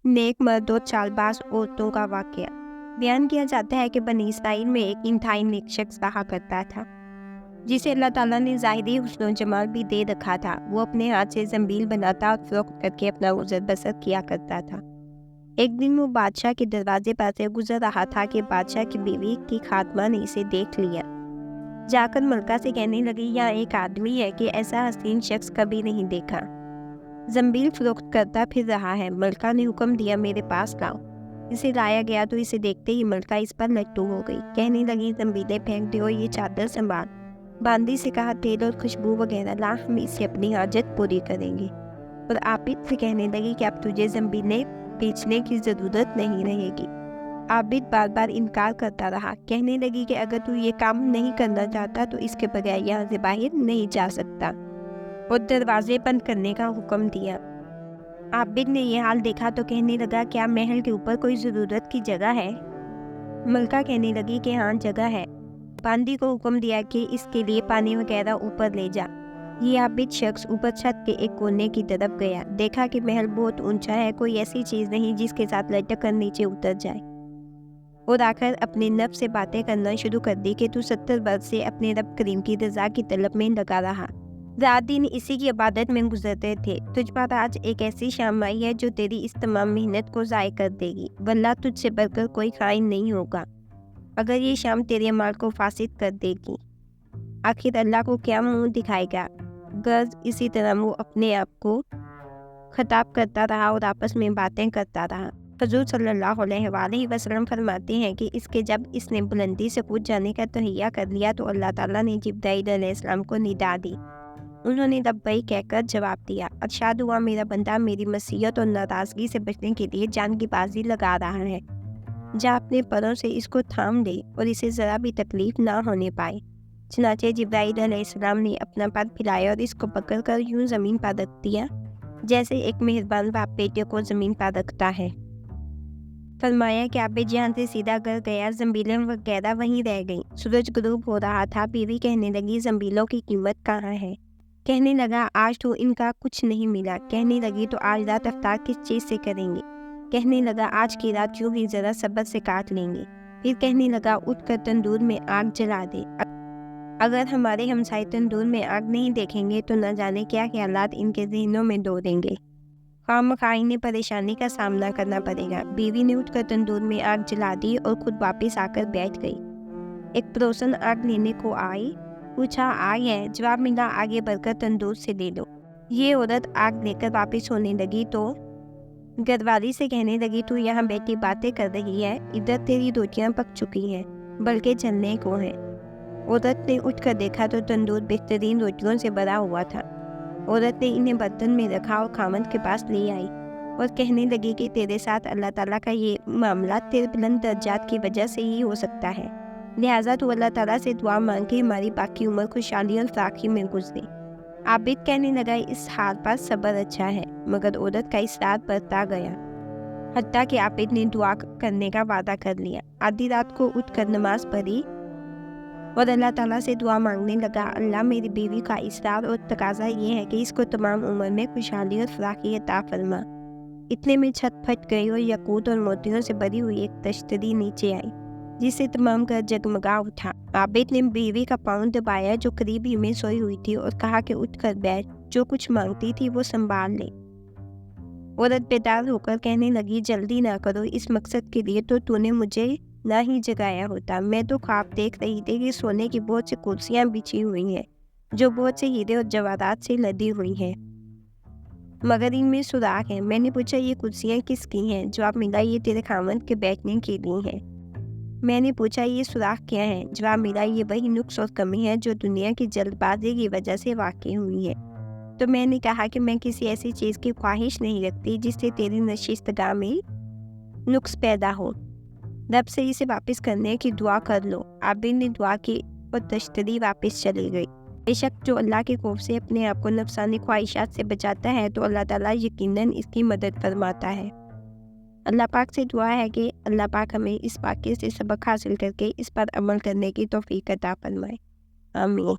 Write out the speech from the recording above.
नेक मर्द और चालबाज औरतों का वाकया। बयान किया जाता है कि बनी इसराइल में एक इंतहाई नेक शख्स रहा करता था, जिसे अल्लाह ताला ने ज़ाहिरी हुस्न और जमाल भी दे रखा था। वो अपने हाथ से जंबील बनाता और फरोख्त करके अपना गुजर बसर किया करता था। एक दिन वो बादशाह के दरवाजे पर से गुजर रहा था कि बादशाह की बीवी की खातमा ने इसे देख लिया। जाकर मलका से कहने लगी, यहाँ एक आदमी है कि ऐसा हसीन शख्स कभी नहीं देखा, जंबील फरोख्त करता फिर रहा है। मलका ने हुक्म दिया, मेरे पास लाओ। इसे लाया गया तो इसे देखते ही मलका इस पर लट्टू हो गई। कहने लगी, जंबीलें फेंक दो, ये चादर संभाल। बांदी से कहा, तेल और खुशबू वगैरह ला, हम इससे अपनी हाजत पूरी करेंगे। और आबिद से कहने लगी कि अब तुझे जंबीलें बेचने की ज़रूरत नहीं रहेगी। आबिद बार बार इनकार करता रहा। कहने लगी कि अगर तू ये काम नहीं करना चाहता तो इसके बगैर यहाँ से बाहर नहीं जा सकता, और दरवाजे बंद करने का हुक्म दिया। आबिद ने यह हाल देखा तो कहने लगा, क्या महल के ऊपर कोई ज़रूरत की जगह है? मलका कहने लगी कि हाँ जगह है। बांदी को हुक्म दिया कि इसके लिए पानी वगैरह ऊपर ले जा। ये आबिद शख्स ऊपर छत के एक कोने की तरफ गया। देखा कि महल बहुत ऊंचा है, कोई ऐसी चीज़ नहीं जिसके साथ लटक कर नीचे उतर जाए। और आकर अपने नब से बातें करना शुरू कर दी कि तू 70 वर्ष से अपने रब करीम की रज़ा की तलब में लगा रहा, रात दिन इसी की इबादत में गुजरते थे। तुझ पर आज एक ऐसी शाम आई है जो तेरी इस तमाम मेहनत को ज़ाय कर देगी। वल्लाह तुझसे बढ़कर कोई खाइन नहीं होगा अगर ये शाम तेरे अमाल को फासिद कर देगी। आखिर अल्लाह को क्या मुंह दिखाएगा? गर्ज इसी तरह वो अपने आप को खताब करता रहा और आपस में बातें करता रहा। हजूर सल्लल्लाहु अलैहि वसल्लम फरमाते हैं कि इसके जब इसने बुलंदी से कूद जाने का तहैया कर लिया तो अल्लाह ताला ने जिब्राइल अलैहिस्सलाम को निदा दी। उन्होंने लब्बैक कहकर जवाब दिया। अरशाद हुआ, मेरा बंदा मेरी मसीहत और नाराज़गी से बचने के लिए जान की बाजी लगा रहा है। जा अपने परों से इसको थाम दे और इसे ज़रा भी तकलीफ ना होने पाए। चनाचे जिब्राइल अलैहिस्सलाम ने अपना पर फैलाया और इसको पकड़कर यूं ज़मीन पर रख दिया जैसे एक मेहरबान बाप बेटे को ज़मीन पर रखता है। फरमाया कि आबिद यहाँ से सीधा घर गया, जंबीलें वगैरह वहीं रह गईं। सूरज गुरूब हो रहा था। बीवी कहने लगी, जंबीलों की कीमत कहाँ है? कहने लगा, आज तो इनका कुछ नहीं मिला। कहने लगी, तो आज रात अफ्तार किस चीज़ से करेंगे? कहने लगा, आज की रात यूं ही ज़रा सब्र से काट लेंगे। फिर कहने लगा, उठकर तंदूर में आग जला दे। अगर हमारे हमसाए तंदूर में आग नहीं देखेंगे तो न जाने क्या ख्यालात इनके जहनों में दौड़ेंगे। खामखा इन्हें परेशानी का सामना करना पड़ेगा। बीवी ने उठकर तंदूर में आग जला दी और खुद वापिस आकर बैठ गई। एक पड़ोसन आग लेने को आई। पूछा, आई है? जवाब मिला, आगे बढ़कर तंदूर से ले लो। ये औरत आग लेकर वापस होने लगी तो घरवाली से कहने लगी, तू यहाँ बैठी बातें कर रही है, इधर तेरी रोटियाँ पक चुकी हैं, बल्कि चलने को हैं। औरत ने उठकर देखा तो तंदूर बेहतरीन रोटियों से भरा हुआ था। औरत ने इन्हें बर्तन में रखा और खामद के पास ले आई और कहने लगी कि तेरे साथ अल्लाह ताला का ये मामला तेरे बुलंद दर्जात की वजह से ही हो सकता है, लिहाजा तो अल्लाह ताला से दुआ मांग के हमारी बाकी उम्र खुशहाली और फराखी में गुजरे। आबिद कहने लगा, इस हाल पर सब्र अच्छा है, मगर औरत का इसरार बढ़ता गया, हत्ता कि आबिद ने दुआ करने का वादा कर लिया। आधी रात को उठकर नमाज पढ़ी और अल्लाह ताला से दुआ मांगने लगा, अल्लाह मेरी बीवी का इसरार और तकाजा ये है कि इसको तमाम उम्र में खुशहाली और फराखी अता फरमा। इतने में छत फट गई और यकूत और मोतियों से भरी हुई एक तश्तरी नीचे आई, जिससे तमाम घर जगमगा उठा। आबिद ने बीवी का पाँव दबाया जो करीब ही में सोई हुई थी और कहा कि उठकर बैठ, जो कुछ मांगती थी वो संभाल ले। औरत बेदार होकर कहने लगी, जल्दी ना करो, इस मकसद के लिए तो तूने मुझे ना ही जगाया होता। मैं तो ख्वाब देख रही थी कि सोने की बहुत सी कुर्सियाँ बिछी हुई हैं जो बहुत से हीरे और जवाहरात से लदी हुई हैं, मगर इनमें सुराख है। मैंने पूछा, ये कुर्सियाँ किसकी हैं? जवाब मिला, ये तेरे खामद के बैठने के लिए हैं। मैंने पूछा, ये सुराख क्या है? जवाब मिला, ये वही नुक्स और कमी है जो दुनिया की जल्दबाजी की वजह से वाक़ई हुई है। तो मैंने कहा कि मैं किसी ऐसी चीज़ की ख्वाहिश नहीं रखती जिससे तेरी नशिस्तगाह में नुक्स पैदा हो। रब से इसे वापस करने की दुआ कर लो। आबिद ने दुआ की और तश्तरी वापस चली गई। बेशक जो अल्लाह के खौफ से अपने आप को नफसानी ख्वाहिशात से बचाता है तो अल्लाह ताला यकीनन इसकी मदद फरमाता है। अल्लाह पाक से दुआ है कि अल्लाह पाक हमें इस वाक़े से सबक हासिल करके इस पर अमल करने की तौफीक अता फरमाए। आमीन।